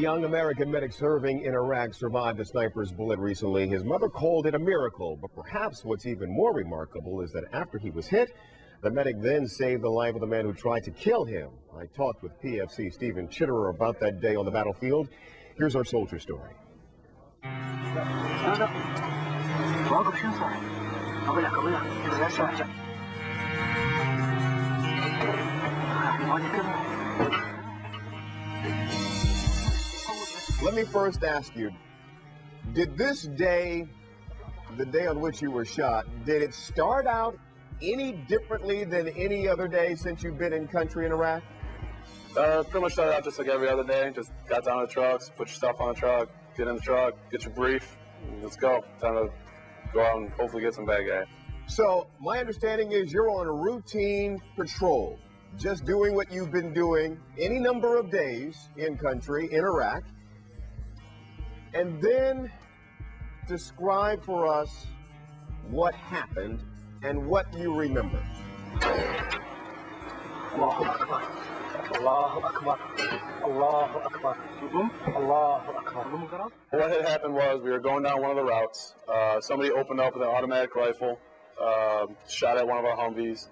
young American medic serving in Iraq survived a sniper's bullet recently. His mother called it a miracle, but perhaps what's even more remarkable is that after he was hit, the medic then saved the life of the man who tried to kill him. I talked with PFC Stephen Chitterer about that day on the battlefield. Here's our soldier story. Let me first ask you, did this day, the day on which you were shot, did it start out any differently than any other day since you've been in country in Iraq? Pretty much started out just like every other day. Just got down to the trucks, put your stuff on the truck, get in the truck, get your brief, and let's go. Time to go out and hopefully get some bad guy. So my understanding is you're on a routine patrol, just doing what you've been doing any number of days in country in Iraq. And then describe for us what happened and what you remember. Allahu Akbar. Allahu Akbar. Allahu Akbar. Allahu Akbar. What had happened was we were going down one of the routes. Somebody opened up with an automatic rifle, shot at one of our Humvees.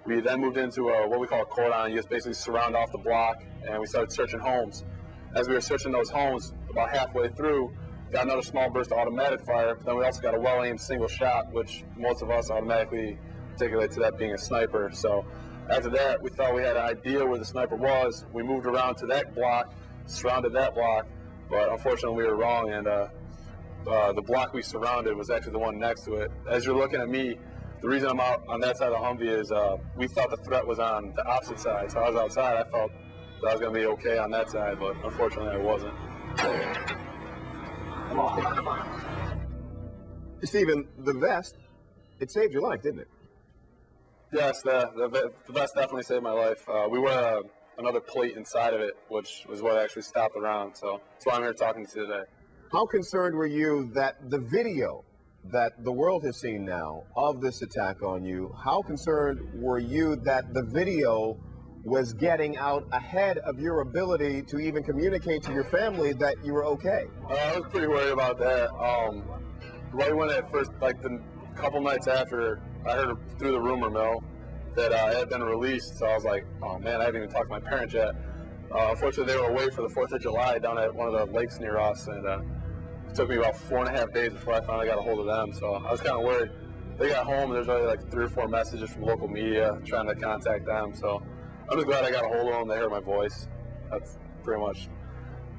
We then moved into what we call a cordon. You just basically surround off the block, and we started searching homes. As we were searching those homes, about halfway through, got another small burst of automatic fire. Then we also got a well-aimed single shot, which most of us automatically articulate to that being a sniper. So after that, we thought we had an idea where the sniper was. We moved around to that block, surrounded that block, but unfortunately we were wrong, and the block we surrounded was actually the one next to it. As you're looking at me, the reason I'm out on that side of the Humvee is we thought the threat was on the opposite side. So I was outside. I felt that I was going to be okay on that side, but unfortunately I wasn't. Stephen, the vest, it saved your life, didn't it? Yes, the vest definitely saved my life. We wear another plate inside of it, which was what actually stopped the round. So that's why I'm here talking to you today. How concerned were you that the video that the world has seen now of this attack on you, how concerned were you that the video was getting out ahead of your ability to even communicate to your family that you were okay? I was pretty worried about that. Right when it first, like the couple nights after, I heard through the rumor mill that it had been released, so I was like, oh man, I haven't even talked to my parents yet. Unfortunately, they were away for the 4th of July down at one of the lakes near us, and it took me about 4.5 days before I finally got a hold of them, so I was kind of worried. They got home, and there's only like 3 or 4 messages from local media trying to contact them, so I'm just glad I got a hold of them. They heard my voice. That's pretty much,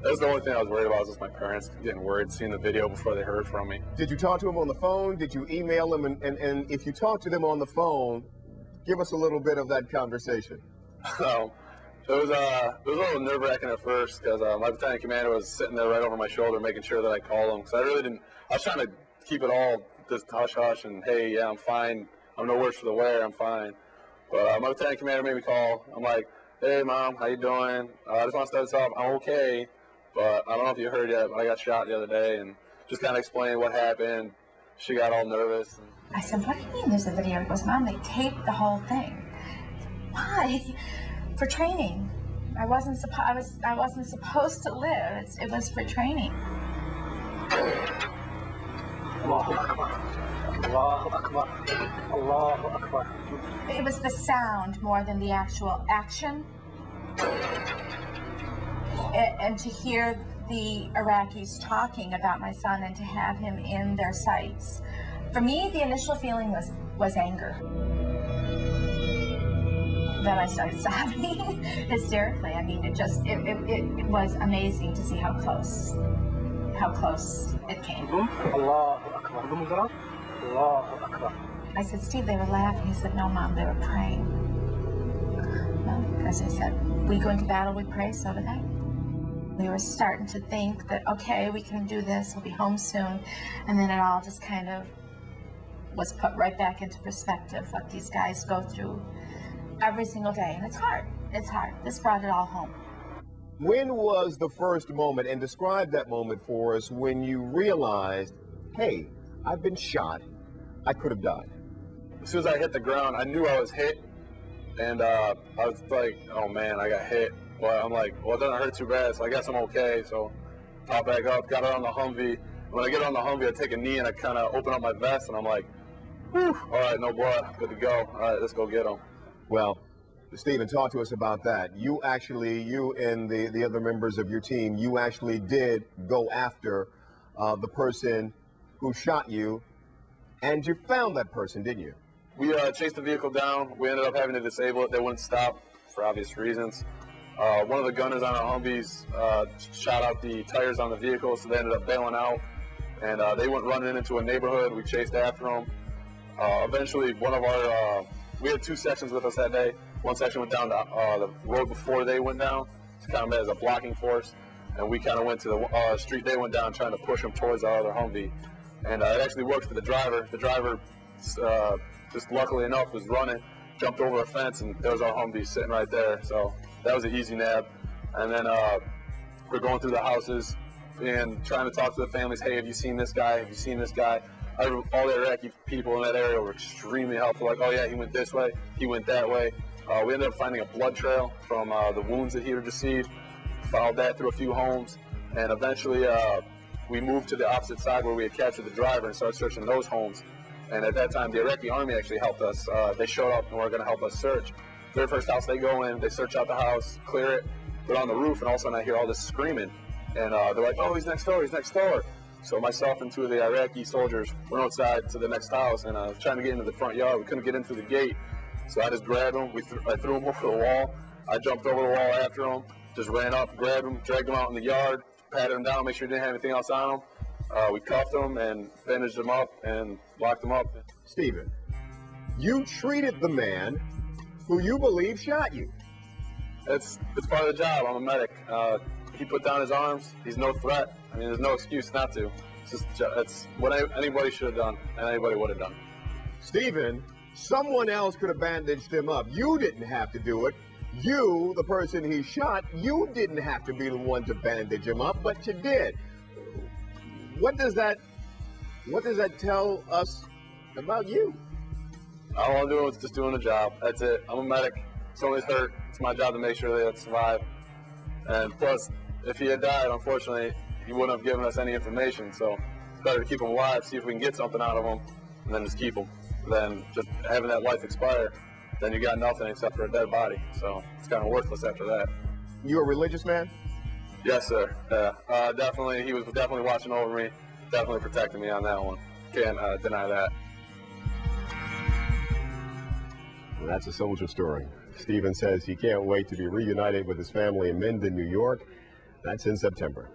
that's the only thing I was worried about, was just my parents getting worried, seeing the video before they heard from me. Did you talk to them on the phone? Did you email them? And if you talked to them on the phone, give us a little bit of that conversation. It was a little nerve-wracking at first, because my battalion commander was sitting there right over my shoulder making sure that I called him, because I really didn't, I was trying to keep it all just hush-hush and, hey, yeah, I'm fine. I'm no worse for the wear, I'm fine. But my battalion commander made me call. I'm like, hey, Mom, how you doing? I just want to start this off. I'm okay, but I don't know if you heard yet, but I got shot the other day, and just kind of explained what happened. She got all nervous. I said, what do you mean there's a video? He goes, Mom, they taped the whole thing. Why? For training. I wasn't supposed to live. It was for training. Allahu Akbar. Allahu Akbar. Allahu Akbar. It was the sound more than the actual action. And to hear the Iraqis talking about my son and to have him in their sights. For me, the initial feeling was anger. Then I started sobbing hysterically. I mean, it was amazing to see how close it came. Allahu Akbar. Allahu Akbar. I said, Steve, they were laughing. He said, no, Mom, they were praying. No, because I said, we go into battle, we pray, so do they. We were starting to think that, okay, we can do this, we'll be home soon. And then it all just kind of was put right back into perspective, what these guys go through every single day. And it's hard. It's hard. This brought it all home. When was the first moment, and describe that moment for us, when you realized, hey, I've been shot, I could have died? As soon as I hit the ground, I knew I was hit, and I was like, oh man, I got hit. But I'm like, well, it doesn't hurt too bad, so I guess I'm okay. So pop back up, got her on the Humvee. When I get on the Humvee, I take a knee and I kind of open up my vest, and I'm like, whew, all right, no blood, good to go. All right, let's go get him. Well, Stephen, talk to us about that. You and the other members of your team, you actually did go after the person who shot you, and you found that person, didn't you? We chased the vehicle down. We ended up having to disable it. They wouldn't stop for obvious reasons. One of the gunners on our Humvees shot out the tires on the vehicle, so they ended up bailing out. And they went running into a neighborhood. We chased after them. Eventually, we had two sections with us that day. One section went down to the road before they went down, to kind of as a blocking force. And we kind of went to the street they went down, trying to push them towards our other Humvee. And it actually worked for the driver. The driver, just luckily enough, was running, jumped over a fence, and there was our Humvee sitting right there. So that was an easy nab. And then we're going through the houses and trying to talk to the families. Hey, have you seen this guy? Have you seen this guy? All the Iraqi people in that area were extremely helpful. Like, oh yeah, he went this way, he went that way. We ended up finding a blood trail from the wounds that he had received. Followed that through a few homes, and eventually we moved to the opposite side where we had captured the driver and started searching those homes. And at that time, the Iraqi army actually helped us. They showed up and were going to help us search. Their first house they go in, they search out the house, clear it, put it on the roof, and all of a sudden I hear all this screaming. And they're like, oh, he's next door, he's next door. So myself and two of the Iraqi soldiers went outside to the next house and trying to get into the front yard. We couldn't get in through the gate. So I just grabbed him. I threw him over the wall. I jumped over the wall after him, just ran up, grabbed him, dragged him out in the yard, patted him down, make sure he didn't have anything else on him. We cuffed him and bandaged him up and locked him up. Stephen, you treated the man who you believe shot you. It's part of the job. I'm a medic. He put down his arms. He's no threat. I mean, there's no excuse not to. It's what anybody should have done, and anybody would have done. Stephen, someone else could have bandaged him up. You didn't have to do it. You, the person he shot, you didn't have to be the one to bandage him up, but you did. What does that tell us about you? All I'm doing is just doing the job. That's it. I'm a medic. Somebody's hurt. It's my job to make sure they survive. And plus, if he had died, unfortunately, he wouldn't have given us any information. So it's better to keep him alive, see if we can get something out of him, and then just keep him. Than just having that life expire, then you got nothing except for a dead body. So it's kind of worthless after that. You a religious man? Yes, sir. Definitely. He was definitely watching over me, definitely protecting me on that one. Can't deny that. Well, that's a soldier story. Stephen says he can't wait to be reunited with his family in Mendon, New York. That's in September.